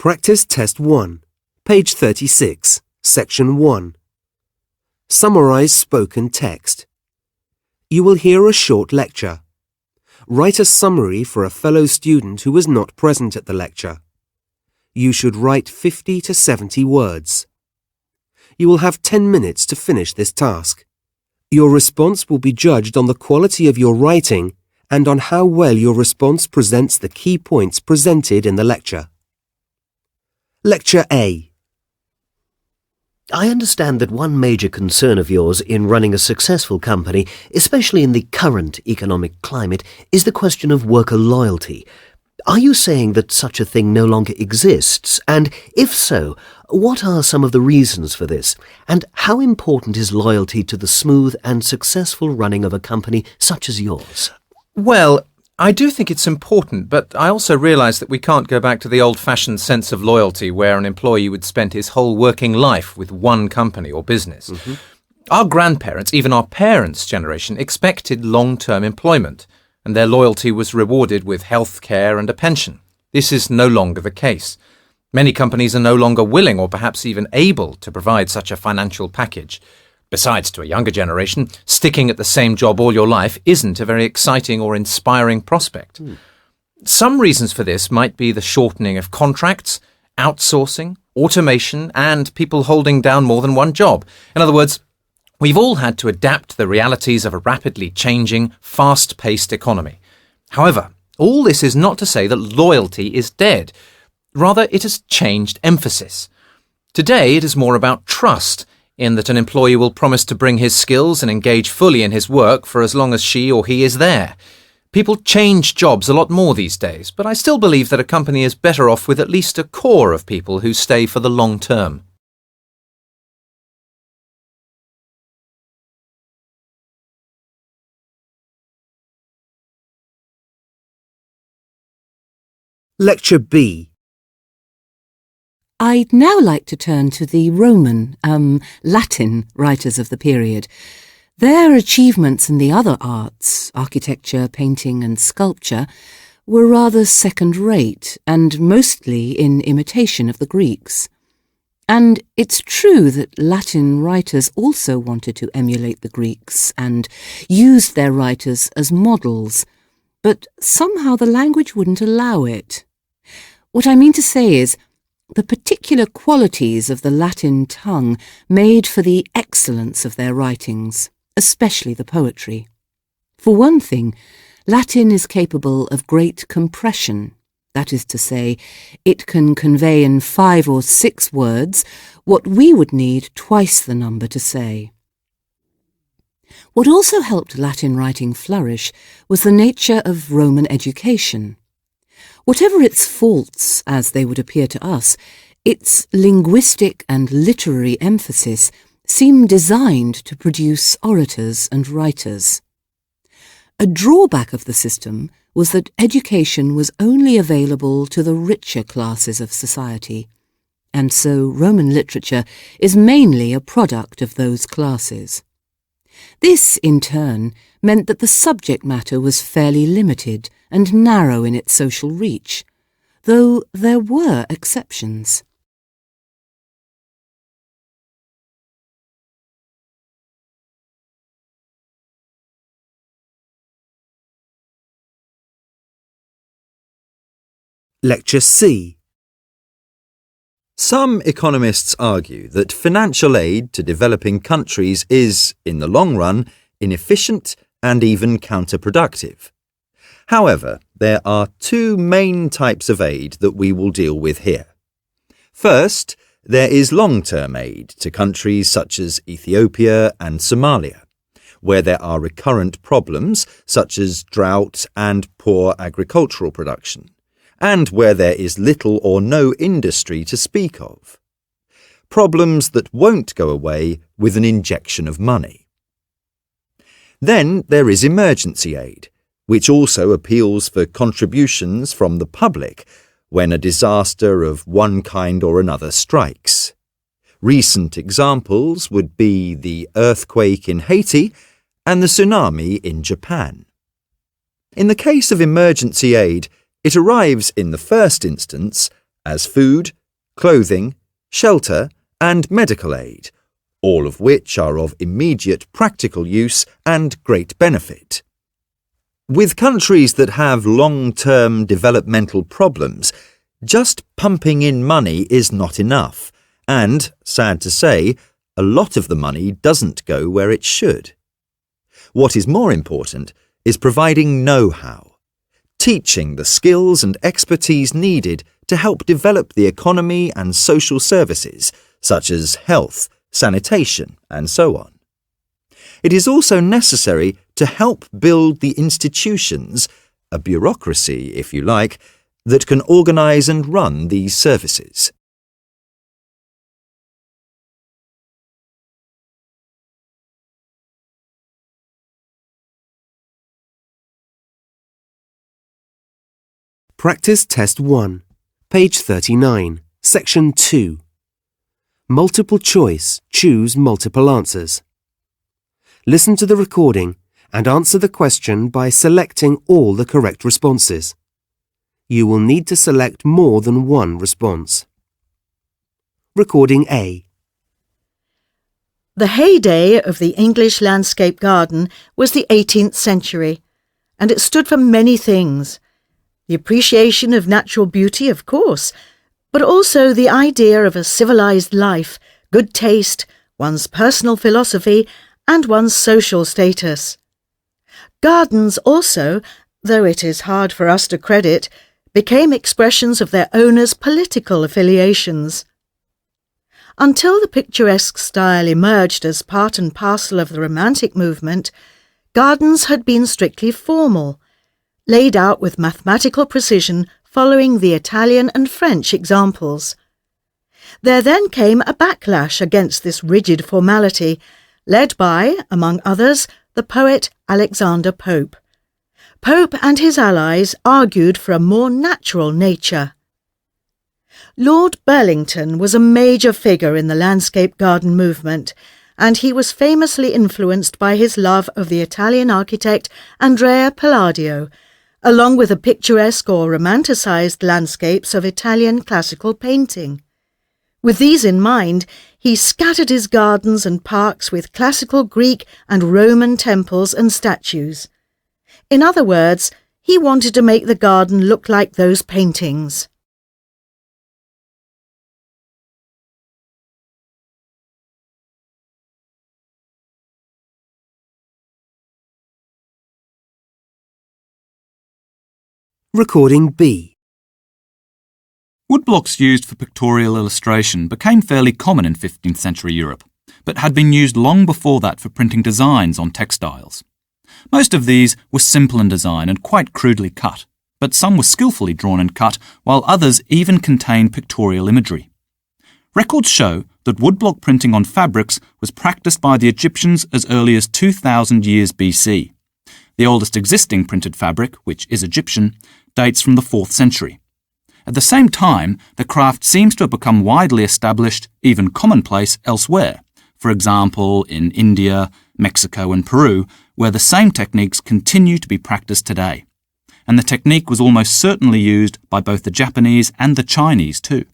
Practice Test 1, page 36, section 1. Summarize spoken text. You will hear a short lecture. Write a summary for a fellow student who was not present at the lecture. You should write 50 to 70 words. You will have 10 minutes to finish this task. Your response will be judged on the quality of your writing and on how well your response presents the key points presented in the lecture. Lecture A. I understand that one major concern of yours in running a successful company, especially in the current economic climate, is the question of worker loyalty. Are you saying that such a thing no longer exists? And if so, what are some of the reasons for this? And how important is loyalty to the smooth and successful running of a company such as yours? Well, I do think it's important, but I also realise that we can't go back to the old-fashioned sense of loyalty where an employee would spend his whole working life with one company or business. Our grandparents, even our parents' generation, expected long-term employment, and their loyalty was rewarded with health care and a pension. This is no longer the case. Many companies are no longer willing or perhaps even able to provide such a financial package. Besides, to a younger generation, sticking at the same job all your life isn't a very exciting or inspiring prospect. Some reasons for this might be the shortening of contracts, outsourcing, automation, and people holding down more than one job. In other words, we've all had to adapt to the realities of a rapidly changing, fast-paced economy. However, all this is not to say that loyalty is dead. Rather, it has changed emphasis. Today, it is more about trust, in that an employee will promise to bring his skills and engage fully in his work for as long as she or he is there. People change jobs a lot more these days, but I still believe that a company is better off with at least a core of people who stay for the long term. Lecture B. I'd now like to turn to the Roman, Latin writers of the period. Their achievements in the other arts, architecture, painting and sculpture, were rather second-rate and mostly in imitation of the Greeks. And it's true that Latin writers also wanted to emulate the Greeks and used their writers as models, but somehow the language wouldn't allow it. What I mean to say is, the particular qualities of the Latin tongue made for the excellence of their writings, especially the poetry. For one thing, Latin is capable of great compression. That is to say, it can convey in 5 or 6 words what we would need twice the number to say. What also helped Latin writing flourish was the nature of Roman education. Whatever its faults, as they would appear to us, its linguistic and literary emphasis seemed designed to produce orators and writers. A drawback of the system was that education was only available to the richer classes of society, and so Roman literature is mainly a product of those classes. This, in turn, meant that the subject matter was fairly limited and narrow in its social reach, though there were exceptions. Lecture C. Some economists argue that financial aid to developing countries is, in the long run, inefficient and even counterproductive. However, there are 2 main types of aid that we will deal with here. First, there is long-term aid to countries such as Ethiopia and Somalia, where there are recurrent problems such as drought and poor agricultural production, and where there is little or no industry to speak of. Problems that won't go away with an injection of money. Then there is emergency aid, which also appeals for contributions from the public when a disaster of one kind or another strikes. Recent examples would be the earthquake in Haiti and the tsunami in Japan. In the case of emergency aid, it arrives in the first instance as food, clothing, shelter, and medical aid, all of which are of immediate practical use and great benefit. With countries that have long-term developmental problems, just pumping in money is not enough, and, sad to say, a lot of the money doesn't go where it should. What is more important is providing know-how, teaching the skills and expertise needed to help develop the economy and social services, such as health, sanitation, and so on. It is also necessary to help build the institutions, a bureaucracy, if you like, that can organise and run these services. Practice Test 1, page 39, section 2. Multiple choice, choose multiple answers. Listen to the recording and answer the question by selecting all the correct responses. You will need to select more than one response. Recording A. The heyday of the English landscape garden was the 18th century, and it stood for many things. The appreciation of natural beauty, of course, but also the idea of a civilized life, good taste, one's personal philosophy, and one's social status. Gardens also, though it is hard for us to credit, became expressions of their owners' political affiliations. Until the picturesque style emerged as part and parcel of the Romantic movement, gardens had been strictly formal, laid out with mathematical precision following the Italian and French examples. There then came a backlash against this rigid formality, led by, among others, the poet Alexander Pope. Pope and his allies argued for a more natural nature. Lord Burlington was a major figure in the landscape garden movement, and he was famously influenced by his love of the Italian architect Andrea Palladio, along with the picturesque or romanticised landscapes of Italian classical painting. With these in mind, he scattered his gardens and parks with classical Greek and Roman temples and statues. In other words, he wanted to make the garden look like those paintings. Recording B. Woodblocks used for pictorial illustration became fairly common in 15th century Europe, but had been used long before that for printing designs on textiles. Most of these were simple in design and quite crudely cut, but some were skillfully drawn and cut, while others even contained pictorial imagery. Records show that woodblock printing on fabrics was practiced by the Egyptians as early as 2000 years BC. The oldest existing printed fabric, which is Egyptian, dates from the 4th century. At the same time, the craft seems to have become widely established, even commonplace, elsewhere, for example in India, Mexico and Peru, where the same techniques continue to be practiced today. And the technique was almost certainly used by both the Japanese and the Chinese too.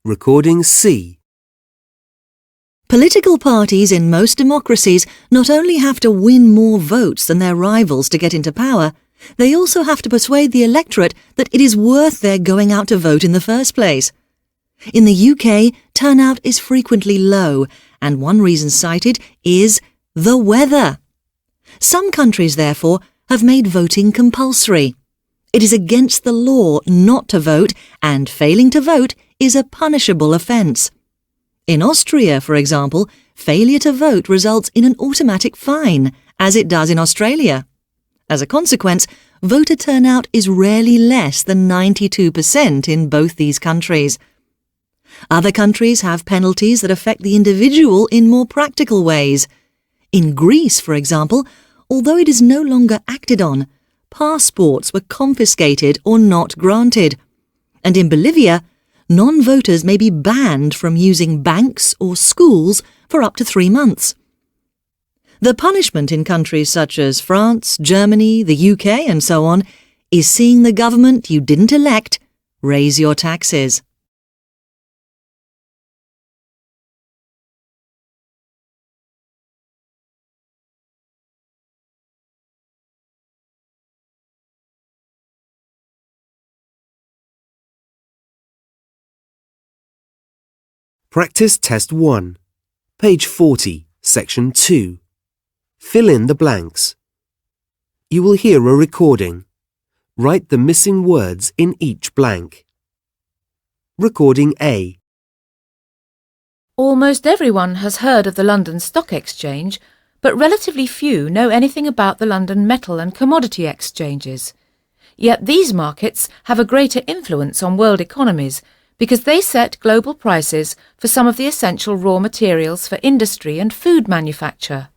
Recording C. Political parties in most democracies not only have to win more votes than their rivals to get into power, they also have to persuade the electorate that it is worth their going out to vote in the first place. In the UK, turnout is frequently low, and one reason cited is the weather. Some countries, therefore, have made voting compulsory. It is against the law not to vote, and failing to vote is a punishable offence. In Austria, for example, failure to vote results in an automatic fine, as it does in Australia. As a consequence, voter turnout is rarely less than 92% in both these countries. Other countries have penalties that affect the individual in more practical ways. In Greece, for example, although it is no longer acted on, passports were confiscated or not granted. And in Bolivia, non-voters may be banned from using banks or schools for up to 3 months. The punishment in countries such as France, Germany, the UK and so on is seeing the government you didn't elect raise your taxes. Practice Test 1, page 40, section 2. Fill in the blanks. You will hear a recording. Write the missing words in each blank. Recording A. Almost everyone has heard of the London Stock Exchange, but relatively few know anything about the London Metal and Commodity Exchanges. Yet these markets have a greater influence on world economies because they set global prices for some of the essential raw materials for industry and food manufacture.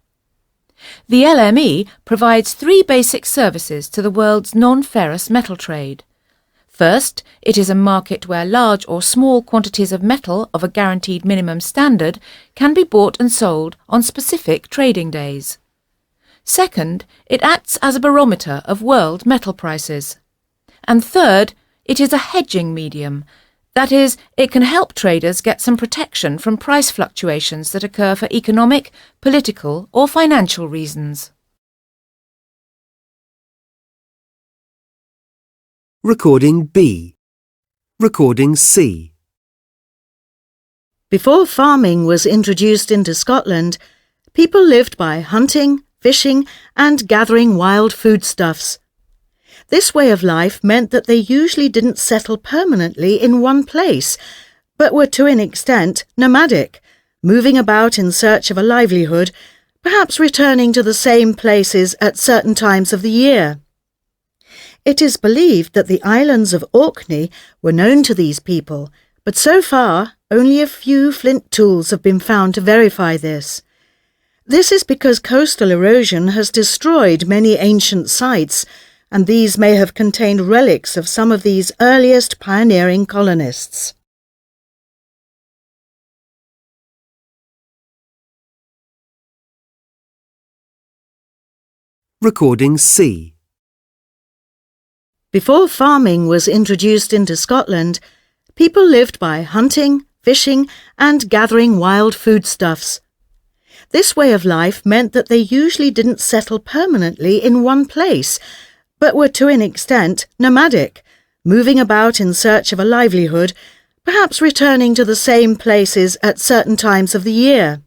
The LME provides 3 basic services to the world's non-ferrous metal trade. First, it is a market where large or small quantities of metal of a guaranteed minimum standard can be bought and sold on specific trading days. Second, it acts as a barometer of world metal prices. And third, it is a hedging medium. That is, it can help traders get some protection from price fluctuations that occur for economic, political or financial reasons. Recording B. Recording C. Before farming was introduced into Scotland, people lived by hunting, fishing and gathering wild foodstuffs. This way of life meant that they usually didn't settle permanently in one place, but were to an extent nomadic, moving about in search of a livelihood, perhaps returning to the same places at certain times of the year. It is believed that the islands of Orkney were known to these people, but so far only a few flint tools have been found to verify this. This is because coastal erosion has destroyed many ancient sites, and these may have contained relics of some of these earliest pioneering colonists. Recording C. Before farming was introduced into Scotland, people lived by hunting, fishing and gathering wild foodstuffs. This way of life meant that they usually didn't settle permanently in one place, but were to an extent nomadic, moving about in search of a livelihood, perhaps returning to the same places at certain times of the year.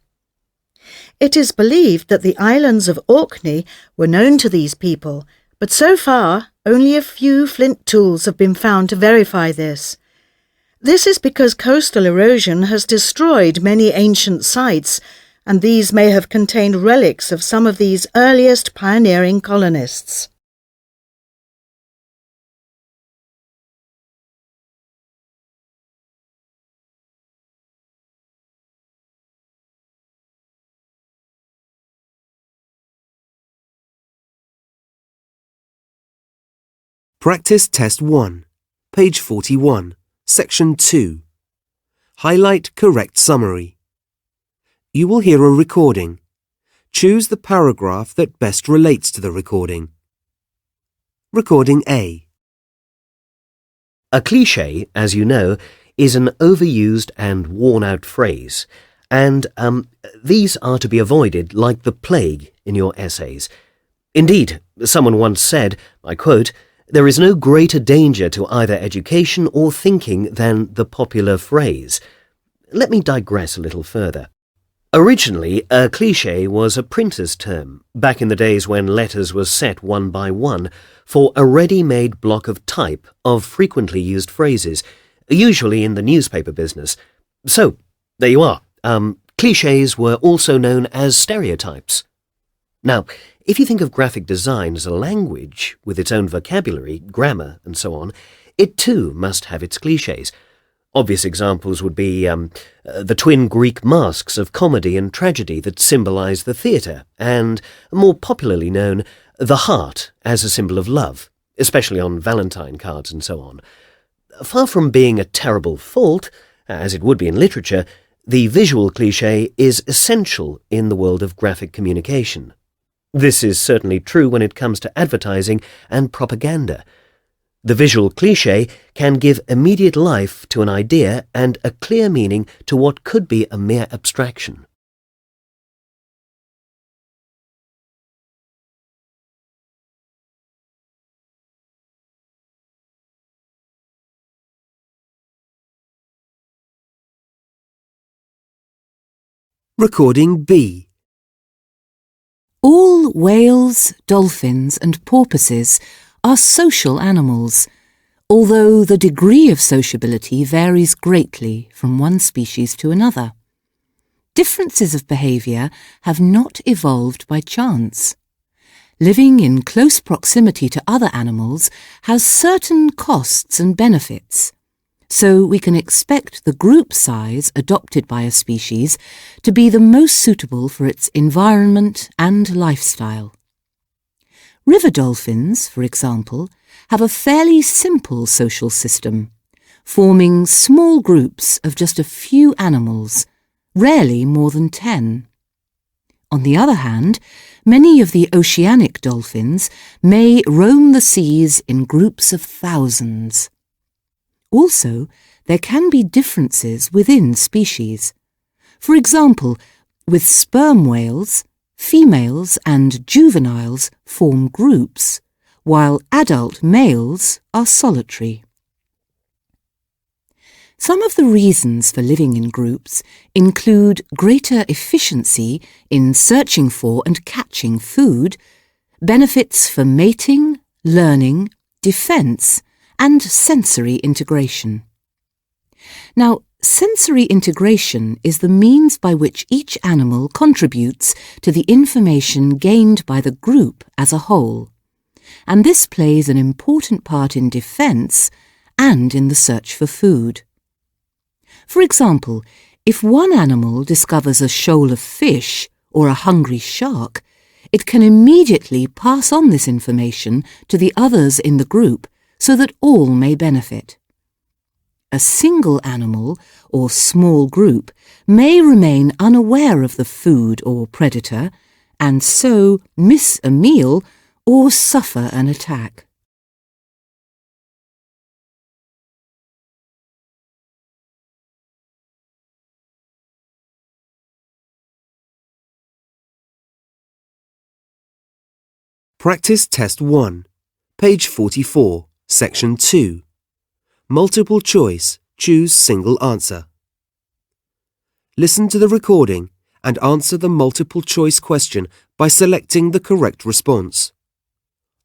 It is believed that the islands of Orkney were known to these people, but so far only a few flint tools have been found to verify this. This is because coastal erosion has destroyed many ancient sites, and these may have contained relics of some of these earliest pioneering colonists. Practice Test 1, page 41, section 2. Highlight correct summary. You will hear a recording. Choose the paragraph that best relates to the recording. Recording A. A cliché, as you know, is an overused and worn-out phrase, and these are to be avoided like the plague in your essays. Indeed, someone once said, I quote, "There is no greater danger to either education or thinking than the popular phrase." Let me digress a little further. Originally, a cliché was a printer's term, back in the days when letters were set one by one, for a ready-made block of type of frequently used phrases, usually in the newspaper business. So, there you are. Clichés were also known as stereotypes. Now, if you think of graphic design as a language with its own vocabulary, grammar, and so on, it too must have its clichés. Obvious examples would be the twin Greek masks of comedy and tragedy that symbolize the theatre, and, more popularly known, the heart as a symbol of love, especially on Valentine cards and so on. Far from being a terrible fault, as it would be in literature, the visual cliché is essential in the world of graphic communication. This is certainly true when it comes to advertising and propaganda. The visual cliché can give immediate life to an idea and a clear meaning to what could be a mere abstraction. Recording B. All whales, dolphins and porpoises are social animals, although the degree of sociability varies greatly from one species to another. Differences of behaviour have not evolved by chance. Living in close proximity to other animals has certain costs and benefits, so we can expect the group size adopted by a species to be the most suitable for its environment and lifestyle. River dolphins, for example, have a fairly simple social system, forming small groups of just a few animals, rarely more than 10. On the other hand, many of the oceanic dolphins may roam the seas in groups of thousands. Also, there can be differences within species. For example, with sperm whales, females and juveniles form groups, while adult males are solitary. Some of the reasons for living in groups include greater efficiency in searching for and catching food, benefits for mating, learning, defence, and sensory integration. Now, sensory integration is the means by which each animal contributes to the information gained by the group as a whole, and this plays an important part in defence and in the search for food. For example, if one animal discovers a shoal of fish or a hungry shark, it can immediately pass on this information to the others in the group so that all may benefit. A single animal or small group may remain unaware of the food or predator and so miss a meal or suffer an attack. Practice Test 1, page 44, section 2. Multiple choice, choose single answer. Listen to the recording and answer the multiple choice question by selecting the correct response.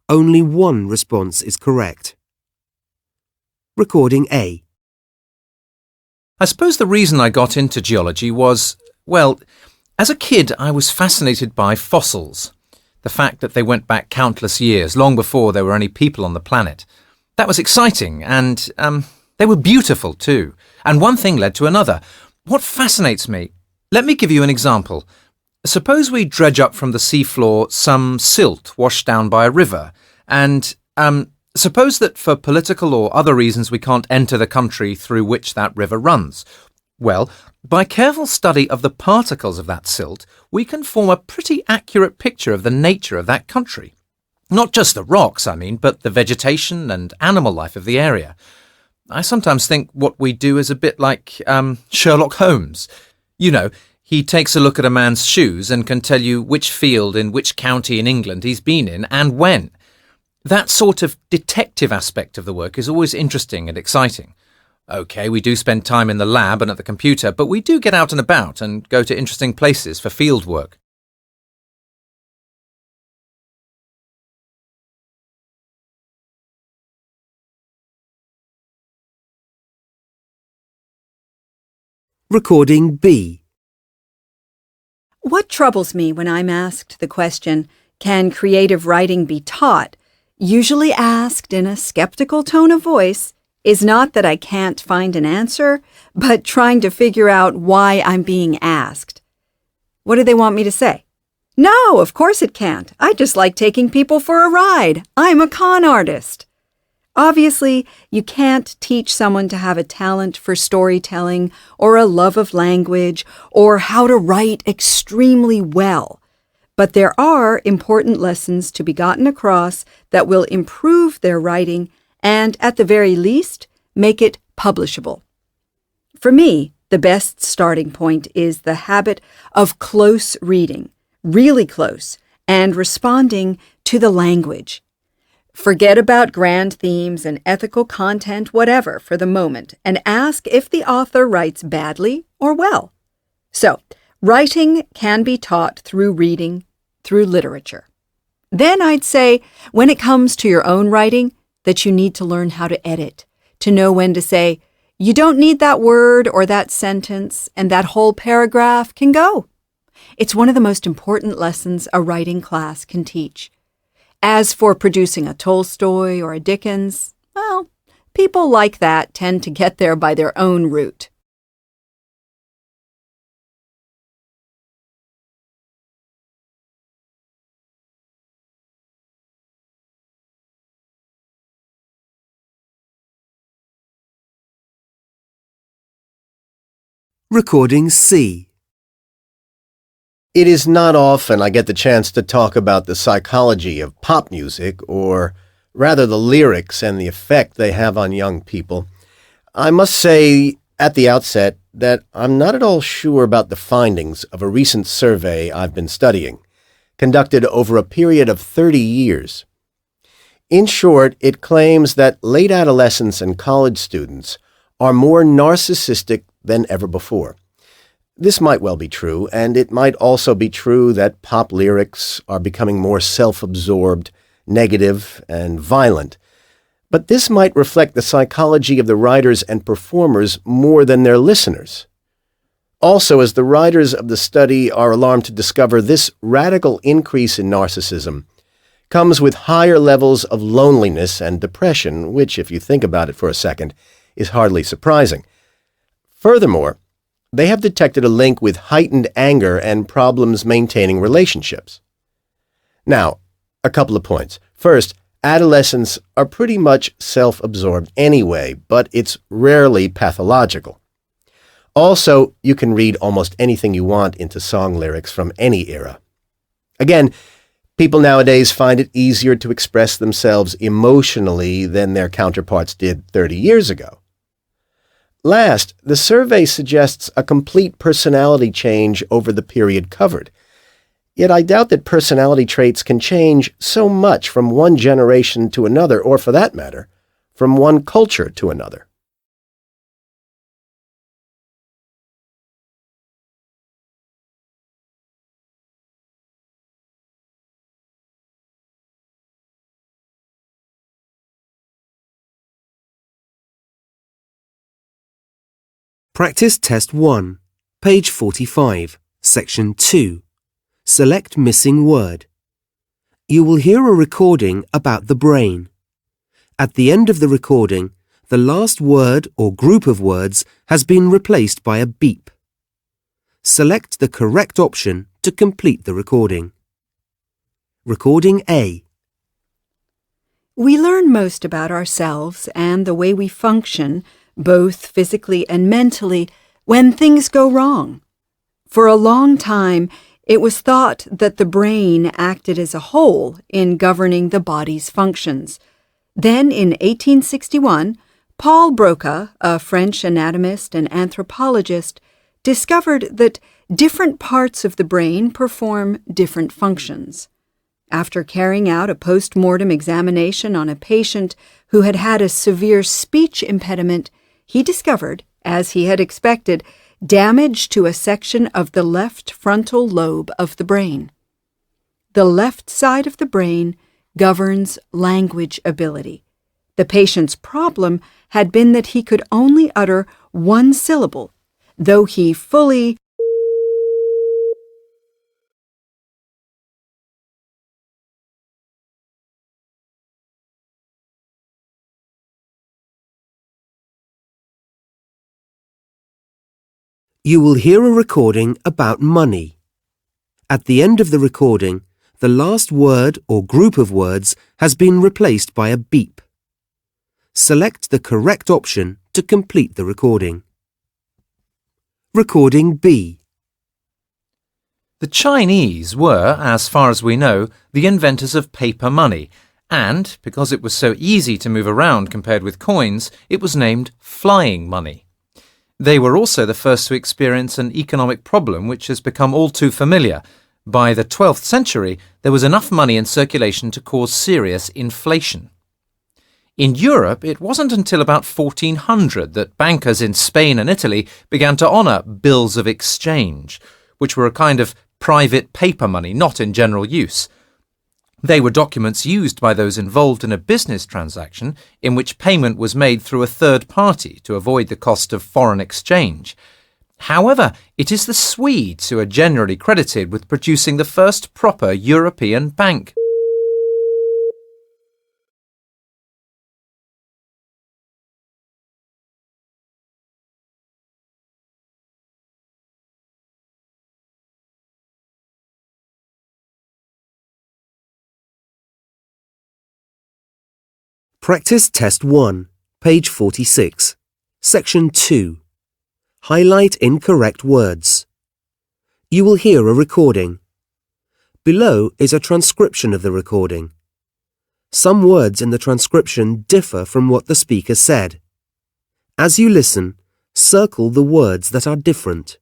Only one response is correct. Recording A. I suppose the reason I got into geology was, well, as a kid I was fascinated by fossils. The fact that they went back countless years, long before there were any people on the planet. That was exciting, and they were beautiful too. And one thing led to another. What fascinates me? Let me give you an example. Suppose we dredge up from the seafloor some silt washed down by a river, and suppose that for political or other reasons we can't enter the country through which that river runs. Well, by careful study of the particles of that silt, we can form a pretty accurate picture of the nature of that country. Not just the rocks, but the vegetation and animal life of the area. I sometimes think what we do is a bit like Sherlock Holmes. You know, he takes a look at a man's shoes and can tell you which field in which county in England he's been in and when. That sort of detective aspect of the work is always interesting and exciting. OK, we do spend time in the lab and at the computer, but we do get out and about and go to interesting places for field work. Recording B. What troubles me when I'm asked the question, can creative writing be taught, usually asked in a skeptical tone of voice, is not that I can't find an answer, but trying to figure out why I'm being asked. What do they want me to say? No, of course it can't. I just like taking people for a ride. I'm a con artist. Obviously, you can't teach someone to have a talent for storytelling or a love of language or how to write extremely well. But there are important lessons to be gotten across that will improve their writing and, at the very least, make it publishable. For me, the best starting point is the habit of close reading, really close, and responding to the language. Forget about grand themes and ethical content, whatever, for the moment, and ask if the author writes badly or well. So, writing can be taught through reading, through literature. Then I'd say, when it comes to your own writing, that you need to learn how to edit, to know when to say, you don't need that word or that sentence, and that whole paragraph can go. It's one of the most important lessons a writing class can teach. As for producing a Tolstoy or a Dickens, well, people like that tend to get there by their own route. Recording C. It is not often I get the chance to talk about the psychology of pop music, or rather the lyrics and the effect they have on young people. I must say at the outset that I'm not at all sure about the findings of a recent survey I've been studying, conducted over a period of 30 years. In short, it claims that late adolescents and college students are more narcissistic than ever before. This might well be true, and it might also be true that pop lyrics are becoming more self-absorbed, negative, and violent. But this might reflect the psychology of the writers and performers more than their listeners. Also, as the writers of the study are alarmed to discover, this radical increase in narcissism comes with higher levels of loneliness and depression, which, if you think about it for a second, is hardly surprising. Furthermore, they have detected a link with heightened anger and problems maintaining relationships. Now, a couple of points. First, adolescents are pretty much self-absorbed anyway, but it's rarely pathological. Also, you can read almost anything you want into song lyrics from any era. Again, people nowadays find it easier to express themselves emotionally than their counterparts did 30 years ago. Last, the survey suggests a complete personality change over the period covered. Yet I doubt that personality traits can change so much from one generation to another, or for that matter, from one culture to another. Practice Test 1, page 45, section 2. Select missing word. You will hear a recording about the brain. At the end of the recording, the last word or group of words has been replaced by a beep. Select the correct option to complete the recording. Recording A. We learn most about ourselves and the way we function, both physically and mentally, when things go wrong. For a long time, it was thought that the brain acted as a whole in governing the body's functions. Then, in 1861, Paul Broca, a French anatomist and anthropologist, discovered that different parts of the brain perform different functions. After carrying out a post-mortem examination on a patient who had had a severe speech impediment, he discovered, as he had expected, damage to a section of the left frontal lobe of the brain. The left side of the brain governs language ability. The patient's problem had been that he could only utter one syllable, though he fully You will hear a recording about money. At the end of the recording, the last word or group of words has been replaced by a beep. Select the correct option to complete the recording. Recording B. The Chinese were, as far as we know, the inventors of paper money, and, because it was so easy to move around compared with coins, it was named flying money. They were also the first to experience an economic problem which has become all too familiar. By the 12th century, there was enough money in circulation to cause serious inflation. In Europe, it wasn't until about 1400 that bankers in Spain and Italy began to honour bills of exchange, which were a kind of private paper money not in general use. They were documents used by those involved in a business transaction in which payment was made through a third party to avoid the cost of foreign exchange. However, it is the Swedes who are generally credited with producing the first proper European bank. Practice Test 1, page 46, Section 2. Highlight incorrect words. You will hear a recording. Below is a transcription of the recording. Some words in the transcription differ from what the speaker said. As you listen, circle the words that are different.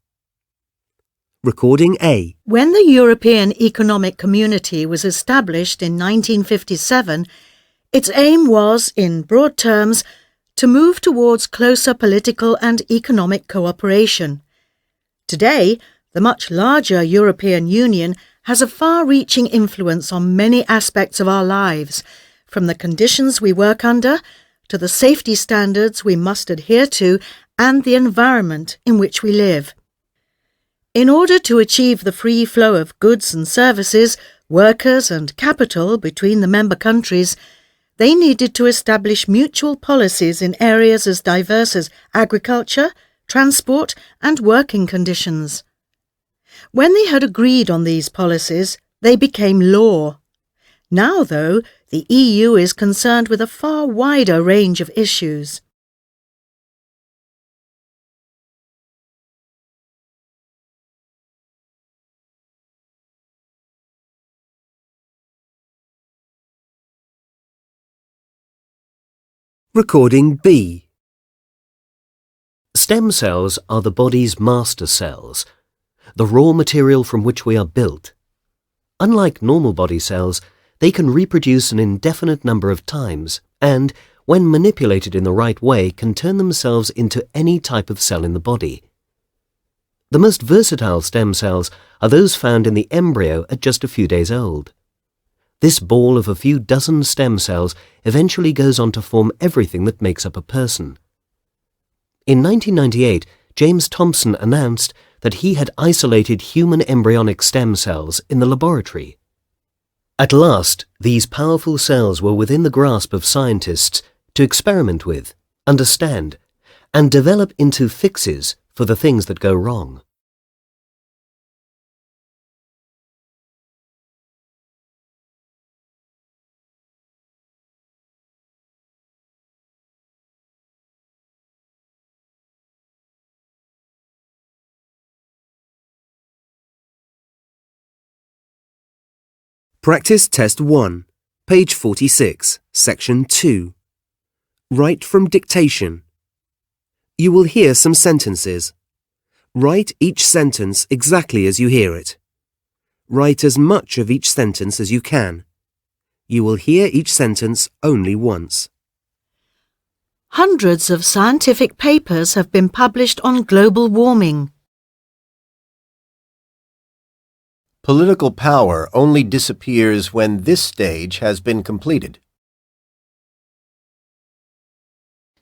Recording A. When the European Economic Community was established in 1957, its aim was, in broad terms, to move towards closer political and economic cooperation. Today, the much larger European Union has a far-reaching influence on many aspects of our lives, from the conditions we work under to the safety standards we must adhere to and the environment in which we live. In order to achieve the free flow of goods and services, workers and capital between the member countries, they needed to establish mutual policies in areas as diverse as agriculture, transport and working conditions. When they had agreed on these policies, they became law. Now, though, the EU is concerned with a far wider range of issues. Recording B. Stem cells are the body's master cells, the raw material from which we are built. Unlike normal body cells, they can reproduce an indefinite number of times and, when manipulated in the right way, can turn themselves into any type of cell in the body. The most versatile stem cells are those found in the embryo at just a few days old. This ball of a few dozen stem cells eventually goes on to form everything that makes up a person. In 1998, James Thomson announced that he had isolated human embryonic stem cells in the laboratory. At last, these powerful cells were within the grasp of scientists to experiment with, understand, and develop into fixes for the things that go wrong. Practice Test 1, page 46, Section 2. Write from dictation. You will hear some sentences. Write each sentence exactly as you hear it. Write as much of each sentence as you can. You will hear each sentence only once. Hundreds of scientific papers have been published on global warming. Political power only disappears when this stage has been completed.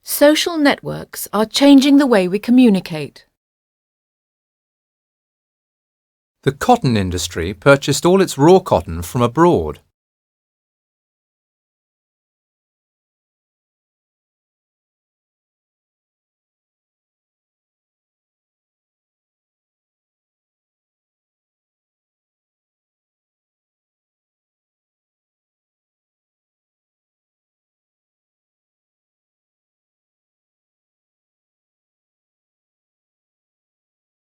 Social networks are changing the way we communicate. The cotton industry purchased all its raw cotton from abroad.